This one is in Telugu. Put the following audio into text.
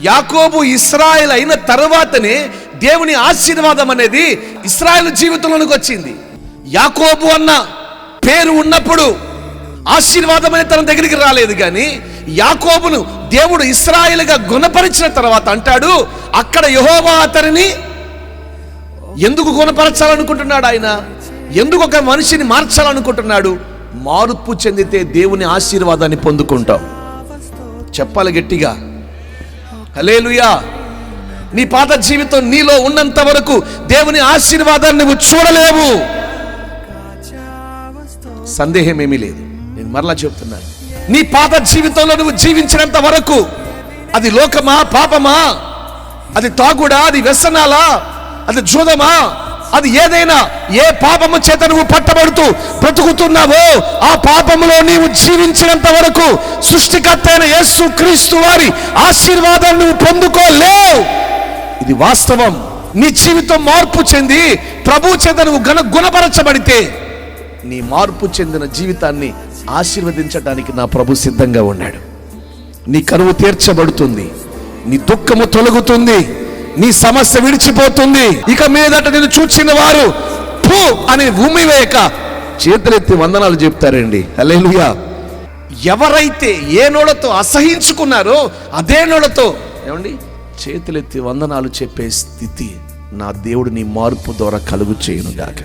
యాకోబు ఇశ్రాయేలు అయిన తర్వాతనే దేవుని ఆశీర్వాదం అనేది ఇశ్రాయేలు జీవితంలోనికి వచ్చింది. యాకోబు అన్న పేరు ఉన్నప్పుడు ఆశీర్వాదం అనేది తన దగ్గరికి రాలేదు. కానీ యాకోబును దేవుడు ఇశ్రాయేలుగా గుణపరిచిన తర్వాత అంటాడు, అక్కడ యెహోవా అతనిని ఎందుకు గుణపరచాలనుకుంటున్నాడు? ఆయన ఎందుకు ఒక మనిషిని మార్చాలనుకుంటున్నాడు? మార్పు చెందితే దేవుని ఆశీర్వాదాన్ని పొందుకుంటాం. చెప్పాలి గట్టిగా హల్లెలూయా. నీ పాత జీవితం నీలో ఉన్నంత వరకు దేవుని ఆశీర్వాదాన్ని నువ్వు చూడలేవు. సందేహం ఏమీ లేదు. నేను మరలా చెప్తున్నాను, నీ పాత జీవితంలో నువ్వు జీవించినంత వరకు అది లోకమా, పాపమా, అది తాగుడా, అది వ్యసనాలా, అది జూదమా, అది ఏదైనా, ఏ పాపము చేత నువ్వు పట్టబడుతూ బ్రతుకుతున్నావో ఆ పాపములో నీవు జీవించినంత వరకు సృష్టికర్త అయిన యేసు క్రీస్తు వారి ఆశీర్వాదాన్ని నువ్వు పొందుకోలేవు. ఇది వాస్తవం. నీ జీవితం మార్పు చెంది ప్రభు చేత నువ్వు గుణపరచబడితే నీ మార్పు చెందిన జీవితాన్ని ఆశీర్వదించడానికి నా ప్రభు సిద్ధంగా ఉన్నాడు. నీ కరువు తీర్చబడుతుంది, నీ దుఃఖము తొలగుతుంది, నీ సమస్య విడిచిపోతుంది. ఇక మీదట నేను చూచిన వారు ఫు అని ఉమ్మివేయక చేతులెత్తి వందనాలు చెప్తారండి. హల్లెలూయా. ఎవరైతే ఏ నోళ్ళతో అసహించుకున్నారో అదే నోళ్ళతో ఏమండి చేతులెత్తి వందనాలు చెప్పే స్థితి నా దేవుడు నీ మార్పు ద్వారా కలుగు చేయునుగాక.